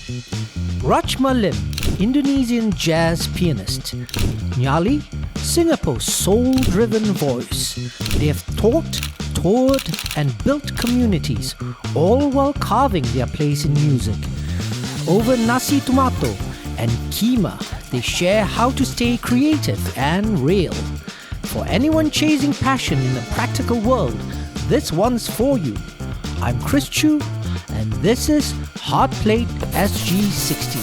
Rachma Lim, Indonesian jazz pianist. Nyali, Singapore's soul-driven voice. They have taught, toured and built communities, all while carving their place in music. Over Nasi Tomato and Keema, they share how to stay creative and real. For anyone chasing passion in a practical world, this one's for you. I'm Chris Choo, and this is Hot Plate SG60.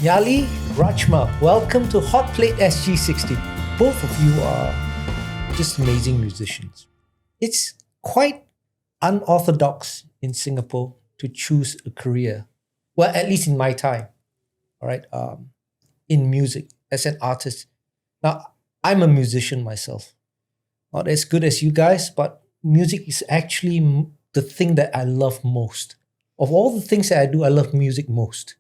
Nyali, Rachma, welcome to Hot Plate SG60. Both of you are just amazing musicians. It's quite unorthodox in Singapore to choose a career. Well, at least in my time, all right, in music as an artist. Now, I'm a musician myself. Not as good as you guys, but music is actually the thing that I love most. Of all the things that I do, I love music most.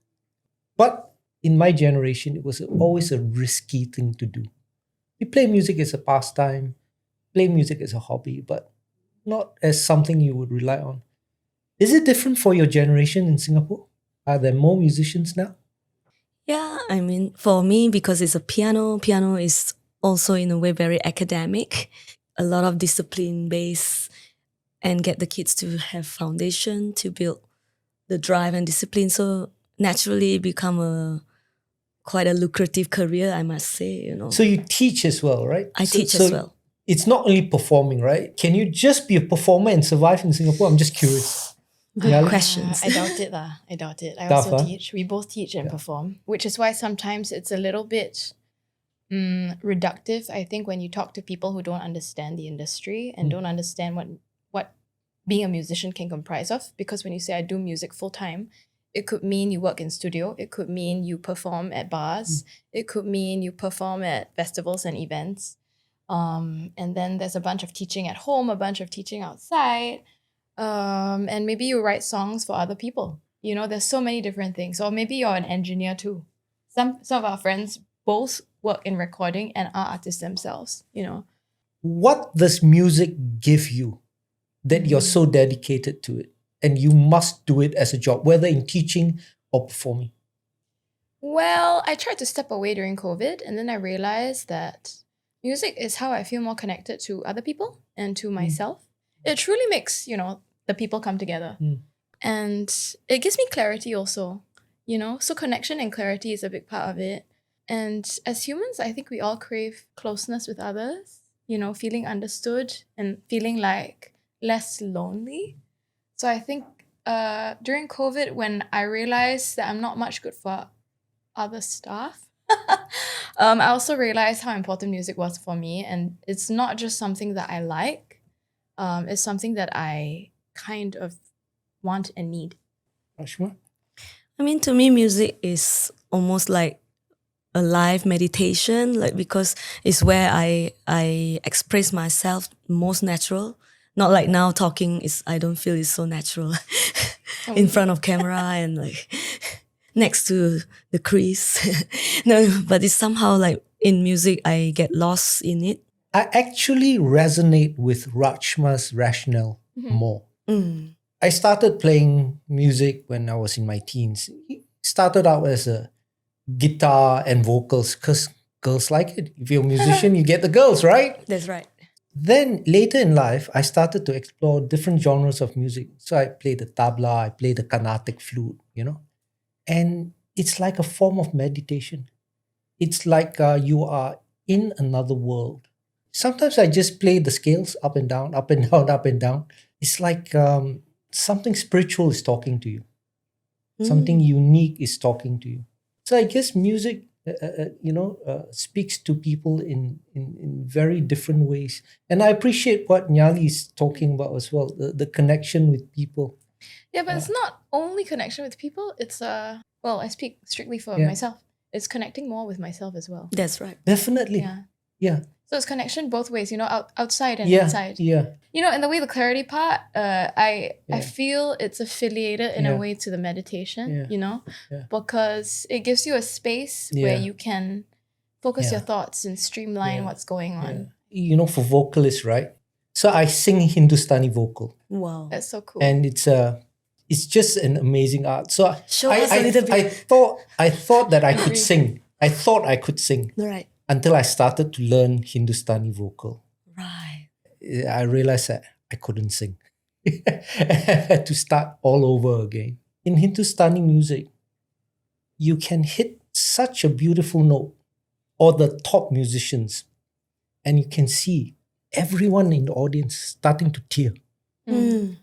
But in my generation, it was always a risky thing to do. You play music as a pastime, play music as a hobby, but not as something you would rely on. Is it different for your generation in Singapore? Are there more musicians now? Yeah, I mean, for me, because it's a piano is also in a way very academic, a lot of discipline based, and get the kids to have foundation to build the drive and discipline. So naturally it become quite a lucrative career, I must say, So you teach as well, right? I teach as well. It's not only performing, right? Can you just be a performer and survive in Singapore? I'm just curious. Good questions. I doubt it. I doubt it. I Tough, also huh? teach. We both teach and perform, which is why sometimes it's a little bit reductive, I think, when you talk to people who don't understand the industry and don't understand what being a musician can comprise of. Because when you say I do music full time, it could mean you work in studio. It could mean you perform at bars. It could mean you perform at festivals and events. And then there's a bunch of teaching at home, a bunch of teaching outside. And maybe you write songs for other people. You know, there's so many different things. Or maybe you're an engineer too. Some of our friends both work in recording and are artists themselves, you know. What does music give you that you're so dedicated to it and you must do it as a job, whether in teaching or performing? Well, I tried to step away during COVID, and then I realized that music is how I feel more connected to other people and to myself. It truly makes, the people come together. And it gives me clarity also, so connection and clarity is a big part of it. And as humans, I think we all crave closeness with others, feeling understood and feeling like less lonely. So I think during COVID, when I realized that I'm not much good for other stuff, I also realized how important music was for me. And it's not just something that I like. It's something that I kind of want and need. Rachma? I mean, to me, music is almost like a live meditation, because it's where I express myself most natural. Not like now talking I don't feel it's so natural in front of camera and like next to the crease. No, but it's somehow like in music, I get lost in it. I actually resonate with Rachma's rationale more. I started playing music when I was in my teens. It started out as a guitar and vocals because girls like it. If you're a musician, you get the girls, right? That's right. Then later in life, I started to explore different genres of music. So I played the tabla, I played the Carnatic flute, and it's like a form of meditation. It's like you are in another world. Sometimes I just play the scales up and down, up and down, up and down. It's like something spiritual is talking to you. Something unique is talking to you. So I guess music, speaks to people in very different ways. And I appreciate what Nyali is talking about as well, the connection with people. Yeah, but it's not only connection with people. It's, I speak strictly for myself. It's connecting more with myself as well. That's right. Definitely. Yeah. So it's connection both ways, outside and inside. Yeah. And the way the clarity part, I feel it's affiliated in a way to the meditation, because it gives you a space where you can focus your thoughts and streamline what's going on. For vocalists, right? So I sing Hindustani vocal, Wow. That's so cool. and it's just an amazing art. So Show us a little bit. I thought that I could sing. I thought I could sing Right. until I started to learn Hindustani vocal. Right. I realized that I couldn't sing. I had to start all over again. In Hindustani music, you can hit such a beautiful note, or the top musicians, and you can see everyone in the audience starting to tear. Mm.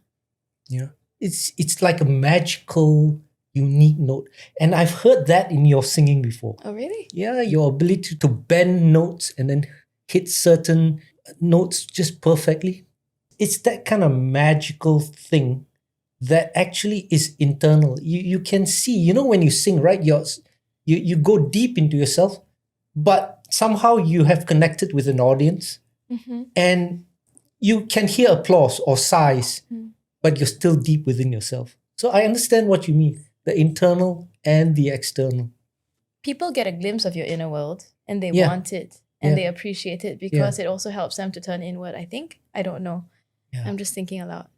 You know, it's like a magical, unique note. And I've heard that in your singing before. Oh, really? Yeah, your ability to bend notes and then hit certain notes just perfectly. It's that kind of magical thing that actually is internal. You can see, when you sing, right? You go deep into yourself, but somehow you have connected with an audience, and you can hear applause or sighs, but you're still deep within yourself. So I understand what you mean, the internal and the external. People get a glimpse of your inner world and they Yeah. want it and Yeah. they appreciate it because it also helps them to turn inward, I think. I don't know. Yeah. I'm just thinking aloud.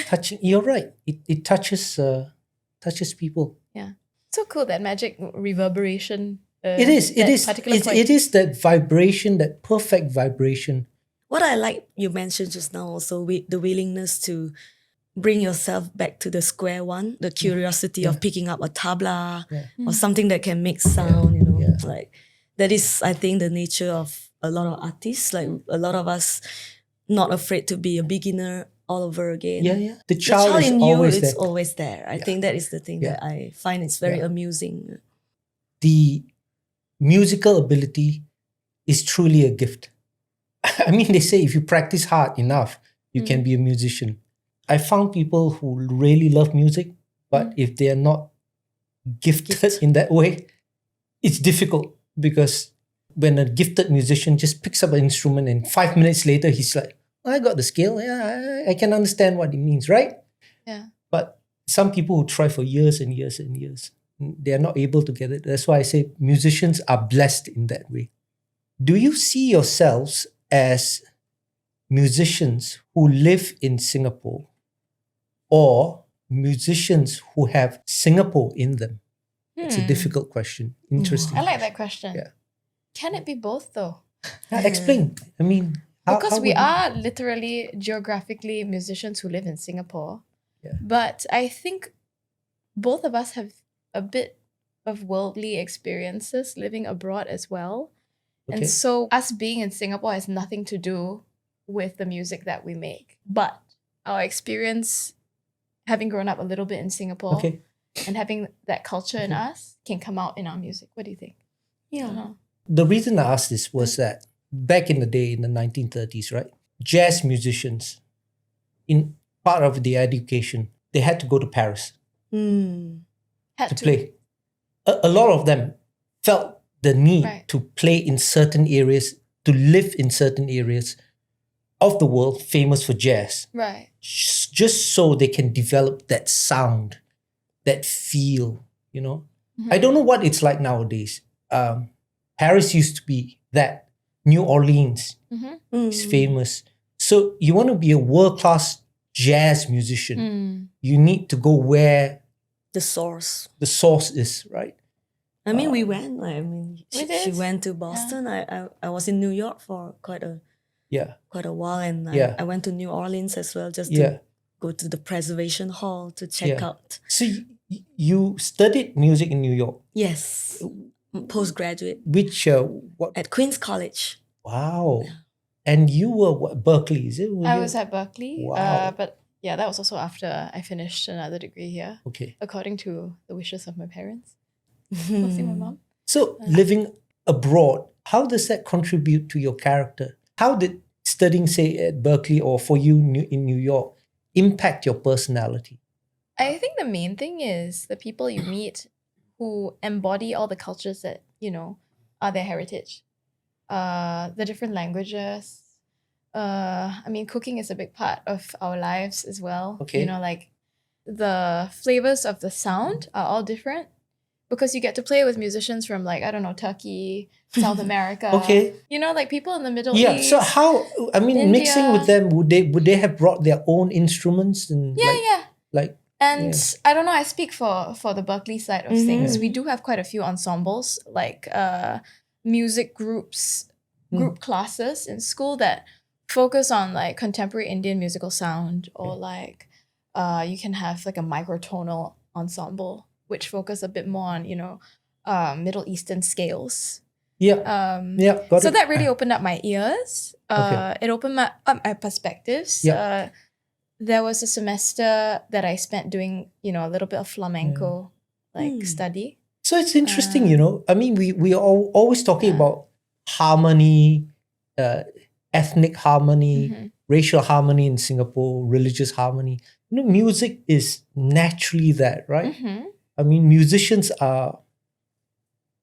Touching, you're right. It touches people. Yeah. So cool, that magic reverberation. It is. It is that vibration, that perfect vibration. What I like you mentioned just now also, the willingness to bring yourself back to the square one, the curiosity of picking up a tabla or something that can make sound, like that is, I think, the nature of a lot of artists, like a lot of us not afraid to be a beginner all over again. Yeah. The child is in you, always it's there. always there. I think that is the thing that I find it's very amusing. The musical ability is truly a gift. I mean, they say if you practice hard enough, you can be a musician. I found people who really love music, but if they are not gifted in that way, it's difficult, because when a gifted musician just picks up an instrument and 5 minutes later he's like, I got the skill, I can understand what it means, right? Yeah. But some people who try for years and years and years, they are not able to get it. That's why I say musicians are blessed in that way. Do you see yourselves as musicians who live in Singapore, or musicians who have Singapore in them? It's a difficult question. Interesting. I like that question. Yeah. Can it be both though? Explain. I mean, Because how we would you- are literally geographically musicians who live in Singapore. Yeah. But I think both of us have a bit of worldly experiences living abroad as well. Okay. And so us being in Singapore has nothing to do with the music that we make. But our experience, having grown up a little bit in Singapore Okay. and having that culture in us, can come out in our music. What do you think? Yeah. Uh-huh. The reason I asked this was that back in the day, in the 1930s, right? Jazz musicians, in part of their education, they had to go to Paris Had to play. A lot of them felt the need Right. to play in certain areas, to live in certain areas of the world famous for jazz, Right. just so they can develop that sound, that feel, I don't know what it's like nowadays. Paris used to be that. New Orleans is famous. So you want to be a world-class jazz musician, you need to go where The source. the source is, right? I mean, we went. We She did. went to Boston. I was in New York for quite a while, and I went to New Orleans as well, just to go to the Preservation Hall to check out. So you studied music in New York. Yes, postgraduate Which what? at Queen's College. Wow. And you were what, Berklee, is it? I was at Berklee. Wow. But yeah, that was also after I finished another degree here, Okay. according to the wishes of my parents. Mostly my mom. So living abroad, how does that contribute to your character? How did studying, say, at Berklee or for you in New York impact your personality? I think the main thing is the people you meet who embody all the cultures that, are their heritage. The different languages. I mean, cooking is a big part of our lives as well. Okay. Like the flavors of the sound are all different. because you get to play with musicians from like, I don't know, Turkey, South America. Okay. You know, like people in the Middle Yeah. East. So how? I mean, India. mixing with them, would they have brought their own instruments and Yeah. like And I don't know, I speak for the Berklee side of things. Yeah. We do have quite a few ensembles, like music groups, group classes in school that focus on like contemporary Indian musical sound, or like you can have like a microtonal ensemble, which focus a bit more on, Middle Eastern scales. got So it. that really opened up my ears. Okay. It opened up my perspectives. Yeah. There was a semester that I spent doing, a little bit of flamenco study. So it's interesting, I mean, we are always talking about harmony, ethnic harmony, racial harmony in Singapore, religious harmony. Music is naturally that, right? I mean, musicians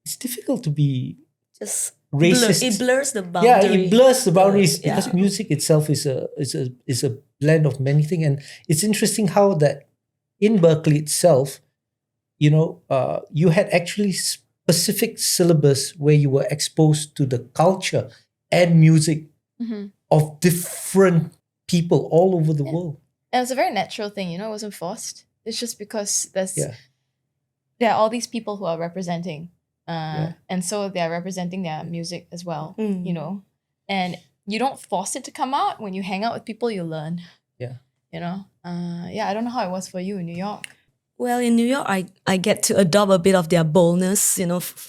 it's difficult to be Just racist. it blurs the boundary. Yeah, it blurs the boundaries Yeah. because music itself is a blend of many things, and it's interesting how that in Berklee itself, you had actually specific syllabus where you were exposed to the culture and music of different people all over the world. And it's a very natural thing, it wasn't forced. It's just because there are all these people who are representing. And so they're representing their music as well, and you don't force it to come out. When you hang out with people, you learn. I don't know how it was for you in New York. Well, in New York, I get to adopt a bit of their boldness.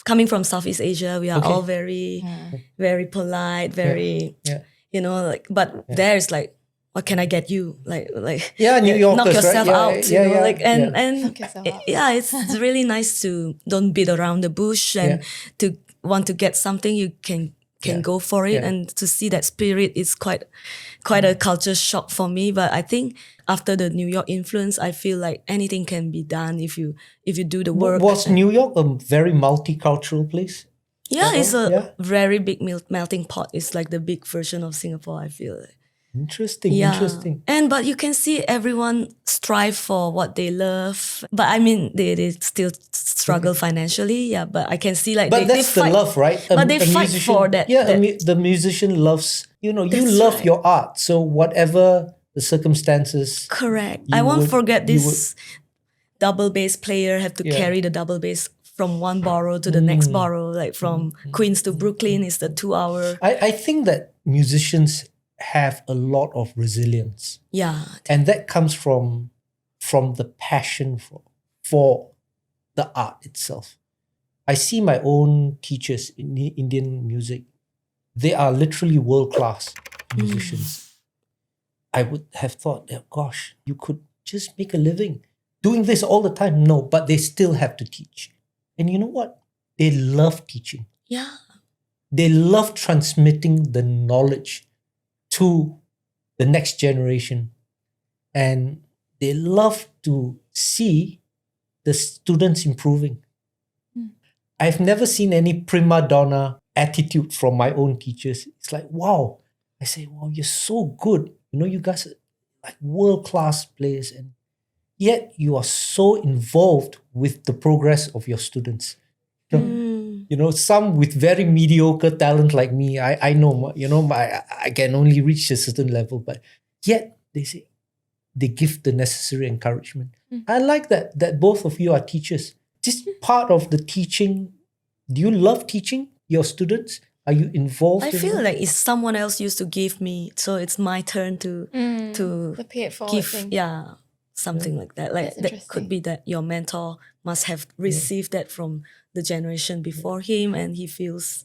Coming from Southeast Asia, we are all very, very polite, very, but there's like, what can I get you? Like New Yorkers, knock yourself right? out, and Knock yourself out. it's really nice to don't beat around the bush and to want to get something you can go for it, and to see that spirit is quite a culture shock for me. But I think after the New York influence, I feel like anything can be done if you do the work. Was New York a very multicultural place? Yeah, it's a very big melting pot. It's like the big version of Singapore, I feel. Interesting. But you can see everyone strive for what they love. But I mean, they still struggle financially. Yeah, but I can see like but that's they fight, the love, right? But they fight for that. Yeah, the musician loves, you love your art. So whatever the circumstances. Correct. I won't forget this double bass player have to carry the double bass from one borough to the next borough, like from Queens to Brooklyn is the 2 hour. I think that musicians have a lot of resilience. Yeah. And that comes from the passion for the art itself. I see my own teachers in Indian music. They are literally world-class musicians. I would have thought, gosh, you could just make a living doing this all the time. No, but they still have to teach. And you know what? They love teaching. Yeah. They love transmitting the knowledge to the next generation, and they love to see the students improving. I've never seen any prima donna attitude from my own teachers. It's like, wow. I say, wow, you're so good. You guys are like world-class players, and yet you are so involved with the progress of your students. Some with very mediocre talent like me, I know, I can only reach a certain level, but yet they give the necessary encouragement. I like that both of you are teachers. Just part of the teaching. Do you love teaching your students? Are you involved? I feel like it's someone else used to give me, so it's my turn to the pay it forward give. thing. Yeah, something like that. Like that could be that your mentor must have received that from the generation before him, and he feels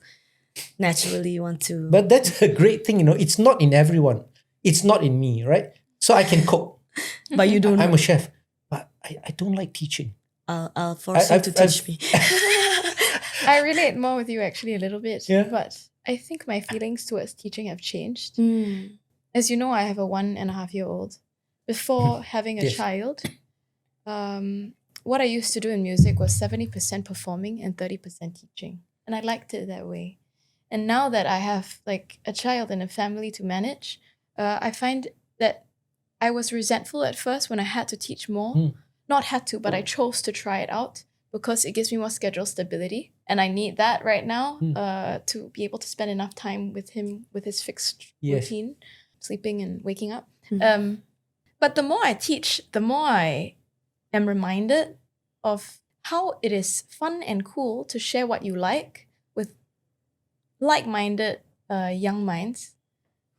naturally want to. But that's a great thing, It's not in everyone. It's not in me, right? So I can cook. But you don't. I'm a chef, but I don't like teaching. I'll force you to teach me. I relate more with you actually a little bit. Yeah. But I think my feelings towards teaching have changed. As you know, I have a 1.5-year-old. Before having a child, what I used to do in music was 70% performing and 30% teaching. And I liked it that way. And now that I have like a child and a family to manage, I find that I was resentful at first when I had to teach more. Not had to, but I chose to try it out because it gives me more schedule stability, and I need that right now Mm. to be able to spend enough time with him with his fixed Yes. routine, sleeping and waking up. Mm. But the more I teach, the more I am reminded of how it is fun and cool to share what you like with like-minded young minds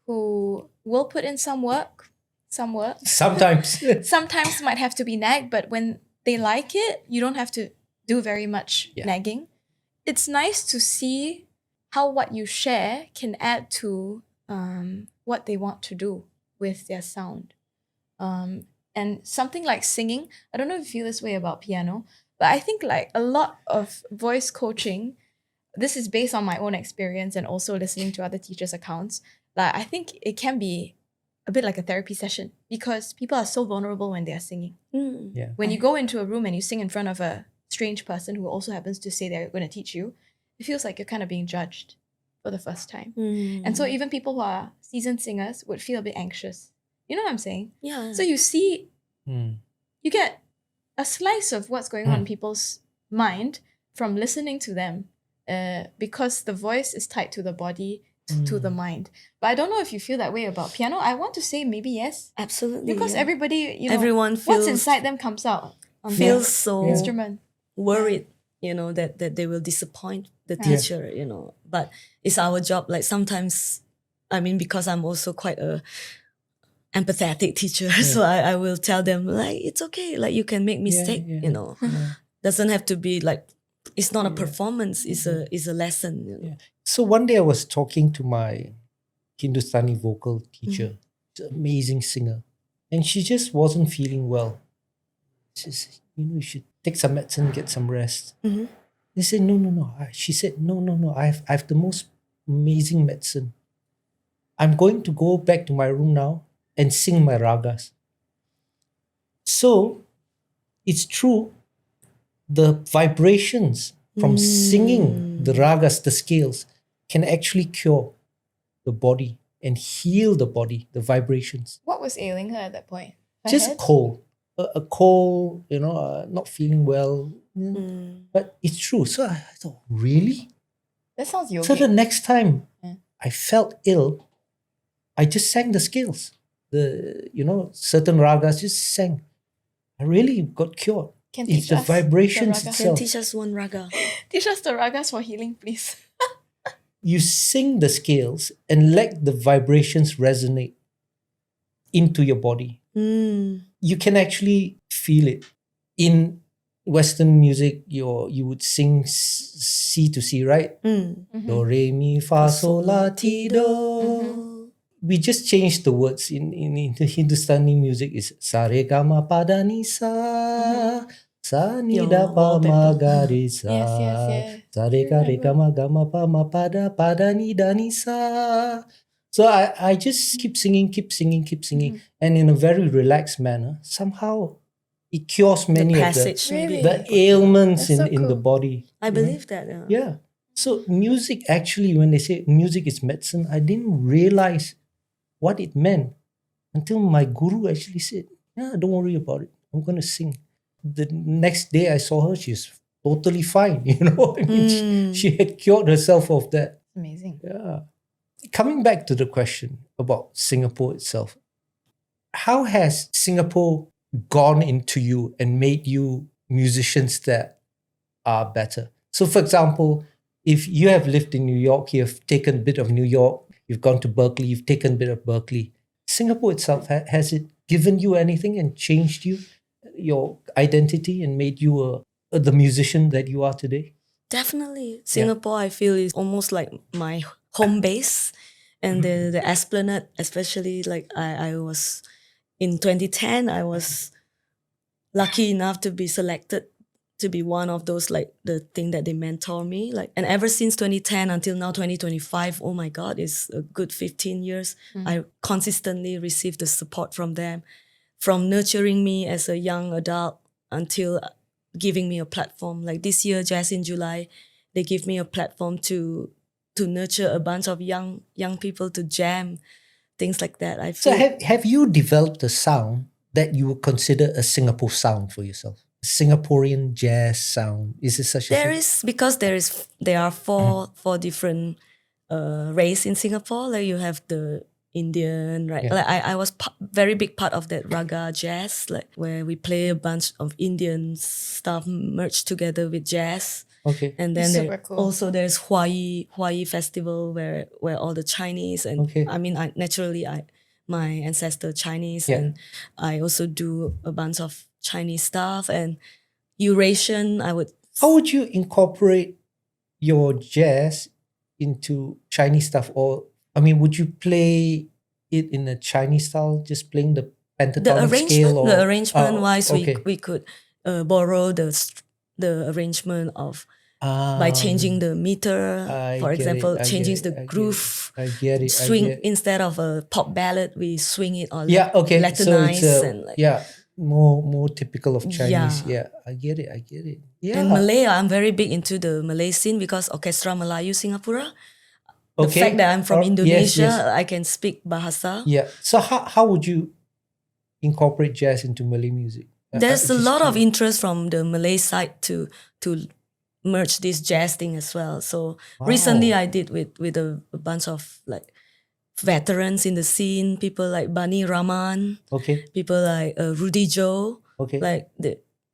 who will put in some work. Sometimes. Sometimes might have to be nagged, but when they like it, you don't have to do very much Yeah. nagging. It's nice to see how what you share can add to what they want to do with their sound. And something like singing, I don't know if you feel this way about piano, but I think like a lot of voice coaching, this is based on my own experience and also listening to other teachers' accounts. Like I think it can be a bit like a therapy session because people are so vulnerable when they are singing. Mm. Yeah. When you go into a room and you sing in front of a strange person who also happens to say they're going to teach you, it feels like you're kind of being judged for the first time. Mm. And so even people who are seasoned singers would feel a bit anxious. You know what I'm saying? Yeah. So you see, Mm. you get a slice of what's going on in Mm. people's mind from listening to them because the voice is tied to the body, to the mind. But I don't know if you feel that way about piano. I want to say maybe yes. Absolutely. Because yeah. everybody, you know, Everyone what's feels inside them comes out on feels the so instrument. worried, you know, that they will disappoint the Yeah. teacher, you know. But it's our job. Like sometimes, I mean, because I'm also quite a empathetic teacher, so I will tell them like it's okay, like you can make mistake, yeah. you know. Doesn't have to be like it's not a performance, it's a lesson. You know? Yeah. So one day I was talking to my Hindustani vocal teacher, she's an amazing singer, and she just wasn't feeling well. She said, you should take some medicine, get some rest. Mhm. They said, no. She said, no. I have the most amazing medicine. I'm going to go back to my room now and sing my ragas. So it's true, the vibrations from singing the ragas, the scales, can actually cure the body and heal the body, the vibrations. What was ailing her at that point? Her Just head? cold, a cold, not feeling well. But it's true. So I thought, really? That sounds yogic. So the next time Yeah. I felt ill, I just sang the scales. Certain ragas just sang. I really got cured. Can It's teach the us the vibrations raga. Can itself. teach us one raga. Teach us the ragas for healing, please. You sing the scales and let the vibrations resonate into your body. You can actually feel it. In Western music, you would sing C to C, right? Do, re, mi, fa, sol, la, ti, do. We just changed the words. In the Hindustani music, is sa, re, ga, ma, pa, da, ni, sa. Sa, ni, Your da, pa, ma, wallpaper. ga, re, sa. Yes. Sa, re, ga, ma, pa, ma, pa, da, ni, da, ni, sa. So I just keep singing. And in a very relaxed manner, somehow it cures many of passage, Really? the ailments That's so in the cool. body. I believe that. Yeah. So music, actually, when they say music is medicine, I didn't realize what it meant until my guru actually said, yeah, don't worry about it. I'm going to sing. The next day I saw her, she's totally fine. I mean, she had cured herself of that. Amazing. Yeah. Coming back to the question about Singapore itself, how has Singapore gone into you and made you musicians that are better? So, for example, if you have lived in New York, you have taken a bit of New York, you've gone to Berklee, you've taken a bit of Berklee. Singapore itself, has it given you anything and changed you, your identity, and made you the musician that you are today? Definitely. Singapore, I feel, is almost like my home base. And the Esplanade, especially, like I was, in 2010, I was lucky enough to be selected to be one of those, like the thing that they mentor me. And ever since 2010 until now, 2025, oh my God, it's a good 15 years. I consistently received the support from them, from nurturing me as a young adult until giving me a platform. Like this year, Jazz in July, they give me a platform to nurture a bunch of young people to jam, things like that. So have you developed a sound that you would consider a Singapore sound for yourself? Singaporean jazz sound? Is it such a There thing? is, because there are four different race in Singapore. Like you have the Indian, right? Yeah. Like I was very big part of that Raga jazz, like where we play a bunch of Indian stuff merged together with jazz. Okay. And then Super cool. also there's Hawaii festival where all the Chinese and Okay. I mean my ancestor Chinese, Yeah. and I also do a bunch of Chinese stuff and Eurasian. How would you incorporate your jazz into Chinese stuff? Or, I mean, would you play it in a Chinese style, just playing the pentatonic scale? Or, the arrangement wise, okay. we could borrow the arrangement of by changing the meter, I for get example, it, I changing get it, the I get groove. I get it. Swing I get it. instead of a pop ballad, we swing it or Yeah, okay. Latinize So it's and like more typical of Chinese. Yeah. Yeah, I get it. Yeah. And Malay, I'm very big into the Malay scene because Orchestra Melayu Singapura. The Okay. fact that I'm from Yes, Indonesia, yes. I can speak Bahasa. Yeah. So how would you incorporate jazz into Malay music? There's a Just lot of curious. interest from the Malay side to merge this jazz thing as well. So recently I did with a bunch of like veterans in the scene, people like Bani Rahman, Okay. people like Rudy Joe, Okay. like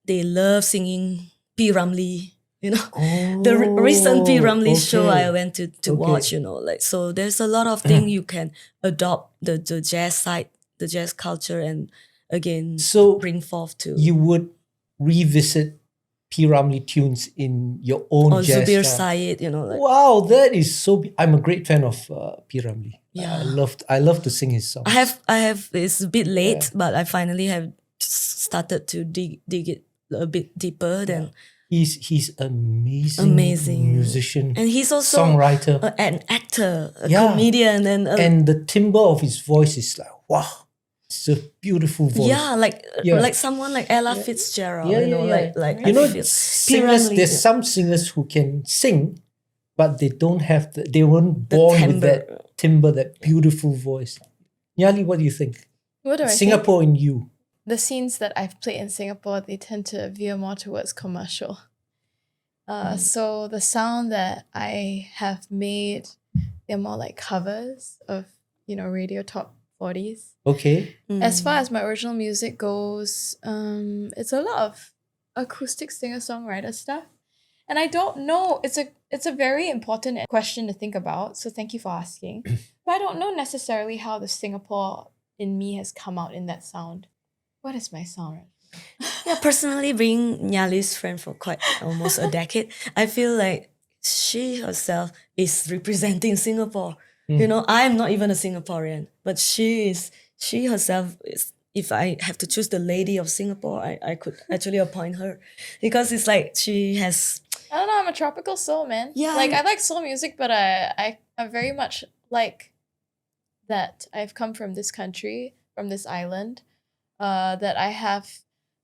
they love singing P. Ramlee, you know. Oh, The recent P. Ramlee show okay. I went to Okay. watch, you know, like, so there's a lot of things you can adopt the jazz side, the jazz culture, and again, So bring forth to you would revisit P. Ramlee tunes in your own or jazz Zubir style. Syed, you know, like, Wow, that is so. I'm a great fan of P. Ramlee. Yeah. I love to sing his songs. I have, it's a bit late, but I finally have started to dig it a bit deeper than. He's Amazing musician, And he's also songwriter, an actor, a Yeah. comedian, and the timbre of his voice is like wow, it's a beautiful voice. yeah, like Yeah. like someone like Ella Fitzgerald, Yeah, you know, yeah. like You know, I feel- singers. Ramlee, There's yeah. some singers who can sing, but they don't have they weren't born with that timbre, that beautiful voice. Nyali, what do you think? What do I think? Singapore in you. The scenes that I've played in Singapore, they tend to veer more towards commercial. So the sound that I have made, they're more like covers of, radio top 40s. Okay. As far as my original music goes, it's a lot of acoustic singer-songwriter stuff. And I don't know, it's a very important question to think about, so thank you for asking. But I don't know necessarily how the Singapore in me has come out in that sound. What is my sound? Yeah, personally, being Nyali's friend for quite almost a decade, I feel like she herself is representing Singapore. You know, I'm not even a Singaporean, but she herself is. If I have to choose the lady of Singapore, I could actually appoint her, because it's like she has. I don't know, I'm a tropical soul, man. Yeah, Like, I like soul music, but I very much like that I've come from this country, from this island, that I have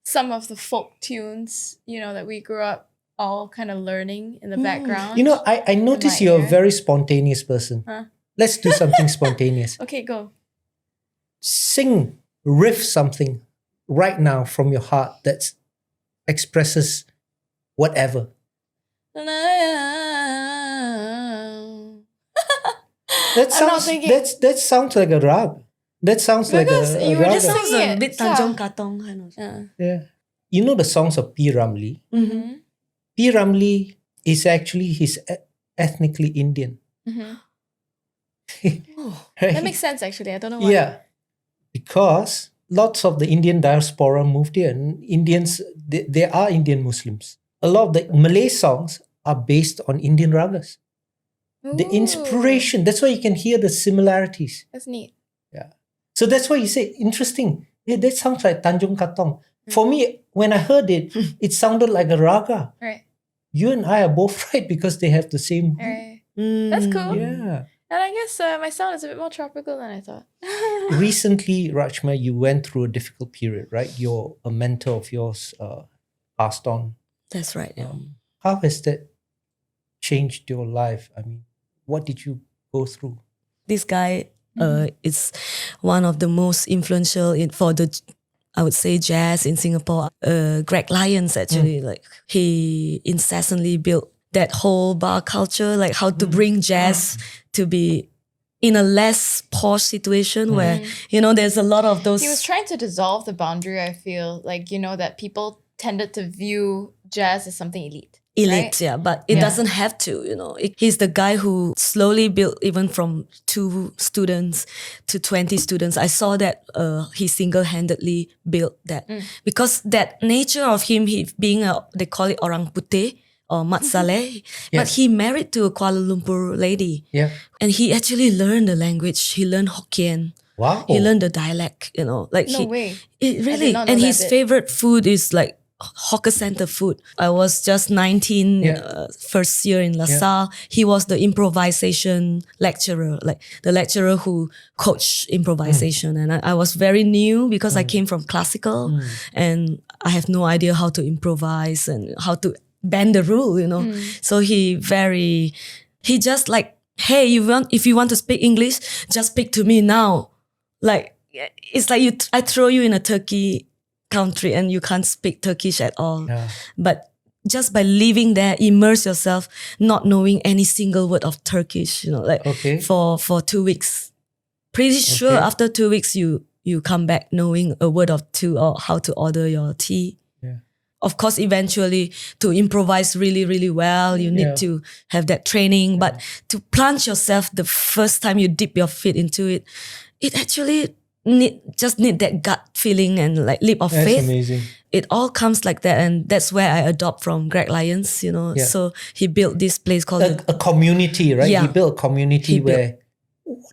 some of the folk tunes, that we grew up all kind of learning in the background. I notice my you're a ear. very spontaneous person. Huh? Let's do something spontaneous. Okay, go. Sing, riff something right now from your heart that expresses whatever. That I'm not sounds thinking. that sounds like a rag. That sounds like Because a you were raga. just Sounds singing a it, bit yeah. Tanjong Katong kind of. Yeah. You know the songs of P. Ramlee? Mm-hmm. P. Ramlee is actually ethnically Indian. Mm-hmm. Oh, Right? That makes sense, actually. I don't know why. Yeah. Because lots of the Indian diaspora moved here, and Indians, they are Indian Muslims. A lot of the Malay songs are based on Indian ragas. The Ooh, inspiration, that's why you can hear the similarities. That's neat. Yeah. So that's why you say, interesting. Yeah, that sounds like Tanjong Katong. For me, when I heard it, it sounded like a raga. Right. You and I are both right because they have the same. Right. That's cool. Yeah. And I guess my sound is a bit more tropical than I thought. Recently, Rachma, you went through a difficult period, right? A mentor of yours passed on. that's right. Yeah. How has that changed your life? I mean, what did you go through? This guy is one of the most influential for the I would say, jazz in Singapore. Greg Lyons actually, like he incessantly built that whole bar culture, like how to bring jazz to be in a less posh situation where, you know, there's a lot of those. He was trying to dissolve the boundary, I feel, like, you know, that people tended to view jazz as something elite. Right? Yeah, but it doesn't have to, you know. He's the guy who slowly built, even from 2 students to 20 students. I saw that he single-handedly built that. Because that nature of him, he being they call it orang putih or mat saleh, but he married to a Kuala Lumpur lady. Yeah. And he actually learned the language. He learned Hokkien. Wow. He learned the dialect, you know. Like No way. It I really, did not know and that his bit. favorite food is like hawker center food. I was just 19, first year in LaSalle. He was the improvisation lecturer, like the lecturer who coached improvisation. And I was very new because I came from classical and I have no idea how to improvise and how to bend the rule, you know. So he just like, hey, if you want to speak English, just speak to me now. Like, it's like I throw you in a Turkey country and you can't speak Turkish at all. Yeah. But just by living there, immerse yourself, not knowing any single word of Turkish, you know, like for 2 weeks. Pretty sure after 2 weeks you come back knowing a word or two or how to order your tea. Yeah. Of course, eventually to improvise really, really well, you need to have that training. But to plunge yourself the first time you dip your feet into it, it actually need that gut feeling and like leap of faith. That's amazing. It all comes like that, and that's where I adopt from Greg Lyons, you know. Yeah. So he built this place called a community, right? Yeah. He built a community where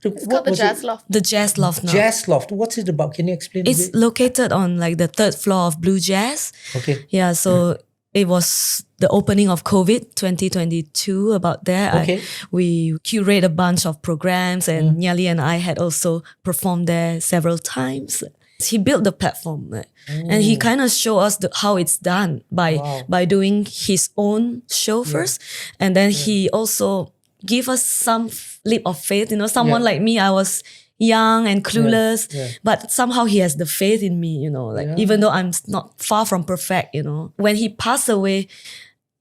it's called the Jazz Loft. The Jazz Loft now. Jazz Loft. What's it about? Can you explain? It's located on like the 3rd floor of Blue Jazz. Okay. Yeah. So it was the opening of COVID 2022. About there, we curate a bunch of programs, and Nyali and I had also performed there several times. He built the platform, and he kind of showed us how it's done by doing his own show first, and then he also gave us some leap of faith. You know, someone like me, I was young and clueless, but somehow he has the faith in me, you know, like even though I'm not far from perfect, you know. When he passed away,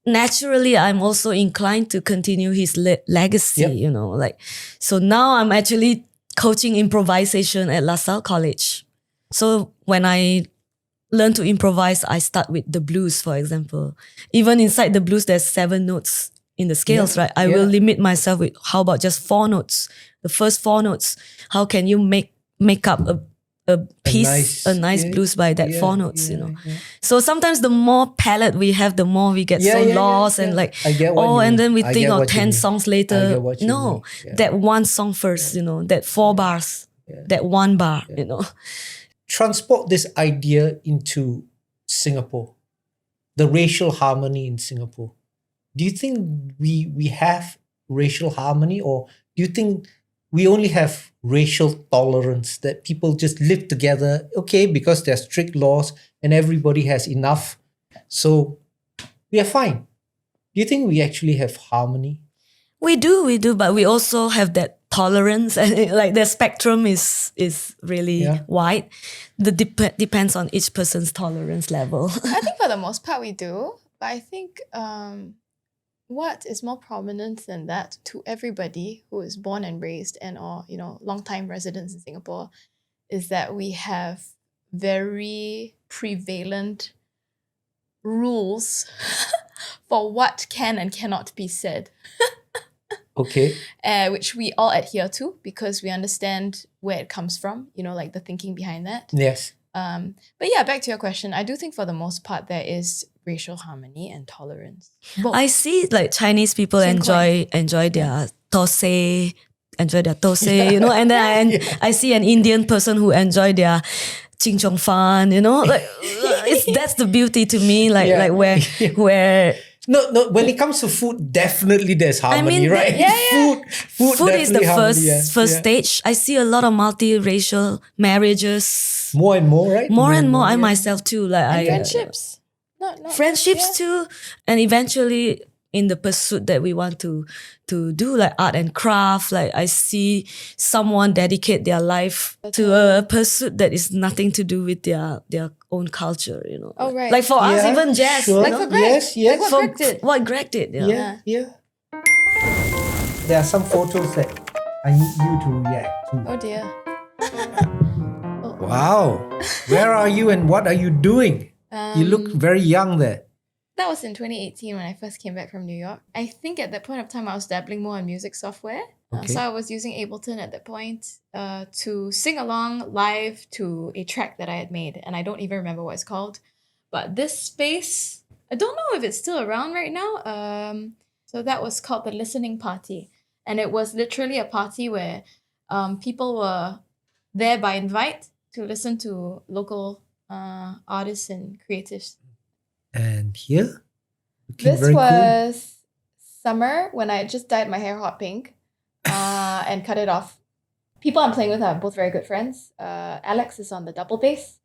naturally I'm also inclined to continue his legacy, you know, like, so now I'm actually coaching improvisation at LaSalle College. So when I learn to improvise, I start with the blues, for example. Even inside the blues, there's 7 notes in the scales, right? I will limit myself with, how about just 4 notes? The first 4 notes, how can you make up a piece, a nice blues by that 4 notes, you know? So sometimes the more palette we have, the more we get lost and like, and then we think of 10 songs later. No, that one song first, you know, that 4 bars, that 1 bar, you know. Transport this idea into Singapore, the racial harmony in Singapore. Do you think we have racial harmony, or do you think we only have racial tolerance, that people just live together, because there's strict laws and everybody has enough, so we are fine? Do you think we actually have harmony? We do, but we also have that tolerance, and like the spectrum is really wide. The depends on each person's tolerance level. I think for the most part we do, but I think what is more prominent than that to everybody who is born and raised and or, you know, long-time residents in Singapore is that we have very prevalent rules for what can and cannot be said. Which we all adhere to because we understand where it comes from, you know, like the thinking behind that. Yes. But yeah, back to your question, I do think for the most part there is racial harmony and tolerance. Both. I see like Chinese people enjoy their thosai, you know, and then I see an Indian person who enjoy their ching chong fan, you know, like that's the beauty to me, like where. No. When it comes to food, definitely there's harmony, right? Food is the first stage. I see a lot of multiracial marriages. More and more, right? More and more. I myself too. Like and friendships. Friendships too, and eventually in the pursuit that we want to do, like art and craft. Like I see someone dedicate their life to a pursuit that is nothing to do with their own culture, you know. Oh, right. Like for us, Yeah, even jazz, sure. you Like know? for Greg. Yes, yes. Like what Greg did. What Greg did, Yeah, yeah. There are some photos that I need you to react to. Oh dear. Wow. Where are you and what are you doing? You look very young there. That was in 2018 when I first came back from New York. I think at that point of time I was dabbling more in music software. Okay. So I was using Ableton at that point to sing along live to a track that I had made. And I don't even remember what it's called. But this space, I don't know if it's still around right now. So that was called the Listening Party. And it was literally a party where people were there by invite to listen to local artists and creatives. And here? Looking This very cool. was summer when I had just dyed my hair hot pink and cut it off. People I'm playing with are both very good friends. Alex is on the double bass,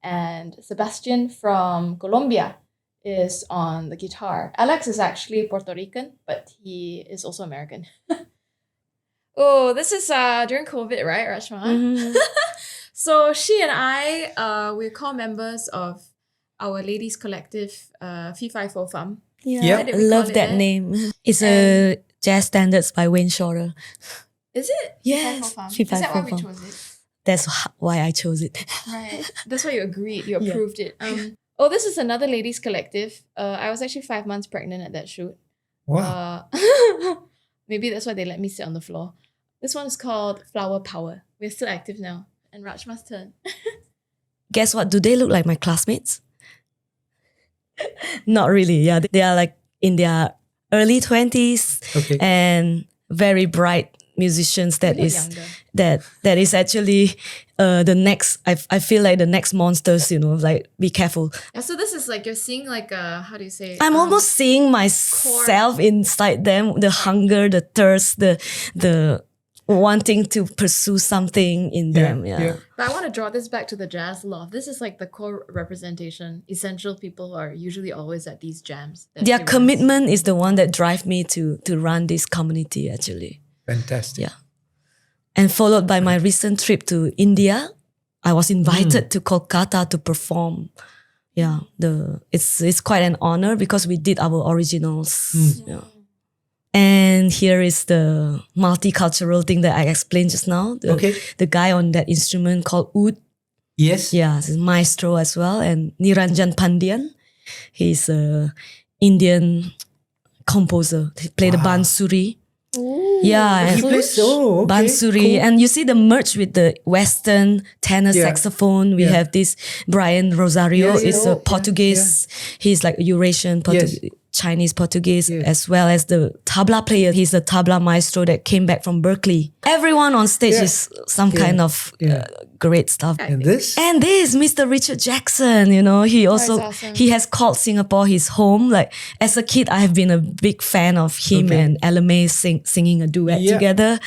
and Sebastian from Colombia is on the guitar. Alex is actually Puerto Rican, but he is also American. Oh, this is during COVID, right, Rachma? Mhm. So she and I, we're co-members of our ladies collective, Fee Fi Fo Fum. Yeah, Yep. Why did I we love call it that name. It's a Jazz Standards by Wayne Shorter. Is it? Yes, Fee Fi Fo Fum. Is that why we Fo Fum. chose it? That's why I chose it. Right. That's why you agreed. You Yeah. approved it. Oh, this is another ladies collective. I was actually 5 months pregnant at that shoot. Wow. Maybe that's why they let me sit on the floor. This one is called Flower Power. We're still active now. And Rachma's turn. Guess what? Do they look like my classmates? Not really. Yeah, they are like in their early 20s Okay. and very bright musicians. That They look is younger. that is actually the next. I feel like the next monsters. You know, like be careful. Yeah, so this is like you're seeing like how do you say? I'm almost seeing myself inside them. The hunger, the thirst, the wanting to pursue something in them. Yeah. But I want to draw this back to the jazz love. This is like the core representation. Essential people who are usually always at these jams. that Their they commitment is the one that drive me to run this community actually. Fantastic. Yeah. And followed by my recent trip to India, I was invited to Kolkata to perform. Yeah, it's quite an honor because we did our originals. Yeah. And here is the multicultural thing that I explained just now. The guy on that instrument called oud. Yes. Yeah, he's a maestro as well. And Niranjan Pandian, he's a Indian composer. He played the bansuri. Ooh. Yeah, He and plays okay. bansuri. Cool. And you see the merge with the Western tenor saxophone. We have this Brian Rosario is a Portuguese. He's like Eurasian Chinese Portuguese, as well as the tabla player. He's a tabla maestro that came back from Berklee. Everyone on stage is some kind of great stuff. And this? And this, Mr. Richard Jackson, you know, he also, awesome. he has called Singapore his home. Like as a kid, I have been a big fan of him and Ella May singing a duet together.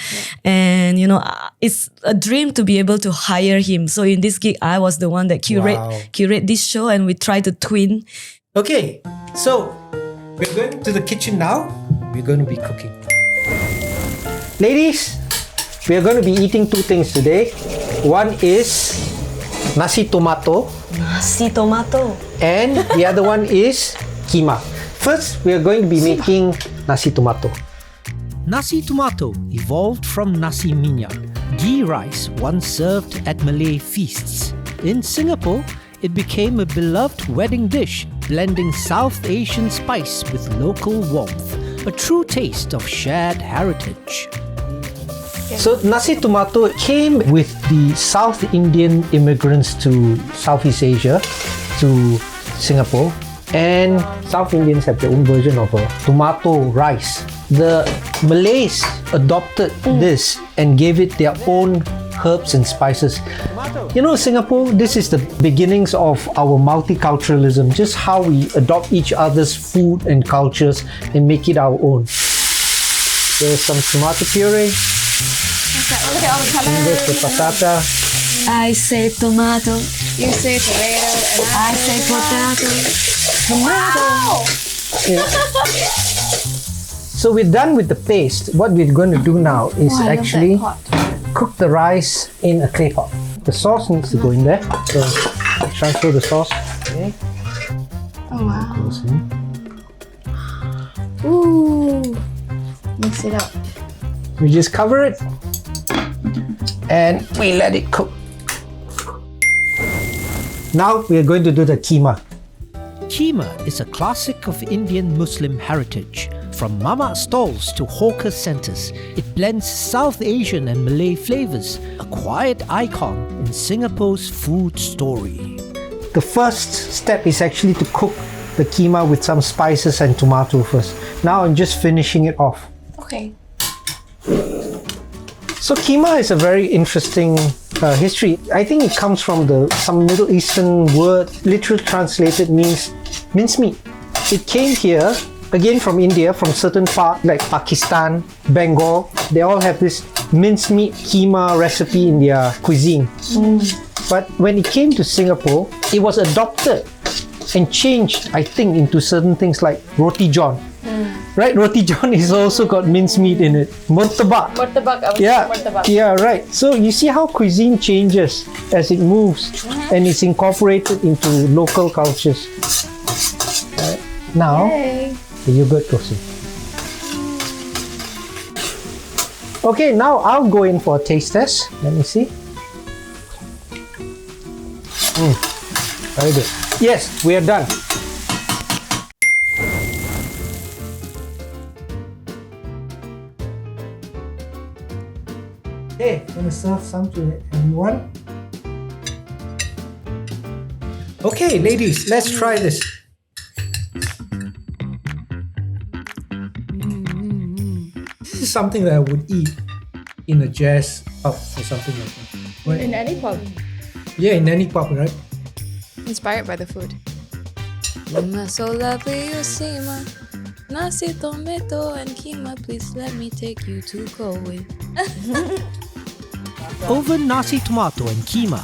And, you know, it's a dream to be able to hire him. So in this gig, I was the one that curate this show and we try to twin. Okay, so we're going to the kitchen now. We're going to be cooking. Ladies, we are going to be eating two things today. One is Nasi Tomato. Nasi Tomato. And the other one is Keema. First, we are going to be making Nasi Tomato. Nasi Tomato evolved from nasi minyak, ghee rice once served at Malay feasts. In Singapore, it became a beloved wedding dish, blending South Asian spice with local warmth, a true taste of shared heritage. So Nasi Tomato came with the South Indian immigrants to Southeast Asia, to Singapore, and South Indians have their own version of a tomato rice. The Malays adopted this and gave it their own herbs and spices. You know, Singapore, this is the beginnings of our multiculturalism, just how we adopt each other's food and cultures and make it our own. There's some tomato puree. Look at all the colors. And there's the patata. I say tomato. You say tomato and I say potato. Tomato. Yeah. So we're done with the paste. What we're going to do now is Oh, I love actually that pot. cook the rice in a clay pot. The sauce needs to go in there. So transfer the sauce. Okay. Oh wow. Goes in. Ooh. Mix it up. We just cover it and we let it cook. Now we are going to do the keema. Keema is a classic of Indian Muslim heritage. From mama stalls to hawker centres, it blends South Asian and Malay flavours, a quiet icon in Singapore's food story. The first step is actually to cook the keema with some spices and tomato first. Now I'm just finishing it off. Okay. So keema is a very interesting history. I think it comes from some Middle Eastern word, literally translated means mincemeat. It came here again from India, from certain parts like Pakistan, Bengal. They all have this mincemeat keema recipe in their cuisine. But when it came to Singapore, it was adopted and changed, I think, into certain things like roti john. Right? Roti john is also got mincemeat in it. Murtabak. Murtabak. I was Yeah, murtabak. yeah, right. So you see how cuisine changes as it moves and it's incorporated into local cultures. Right. Now, Yay. the yogurt goes in. Okay, now I'll go in for a taste test. Let me see. Very good. Yes, we are done. Okay, I'm gonna serve some to everyone. Okay, ladies, let's try this. This is something that I would eat in a jazz pub or something like that. Right? In any pub. Yeah, in any pub, right? Inspired by the food. Keema so lovely, you see ma. Nasi Tomato and Keema, please let me take you to Galway. Over Nasi Tomato and Keema,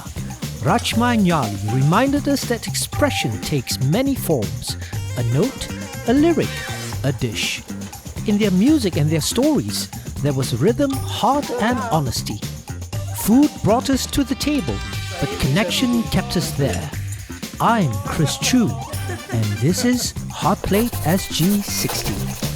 Rachma and Nyali reminded us that expression takes many forms: a note, a lyric, a dish. In their music and their stories, there was rhythm, heart and honesty. Food brought us to the table, but connection kept us there. I'm Chris Choo, and this is Hot Plate SG60.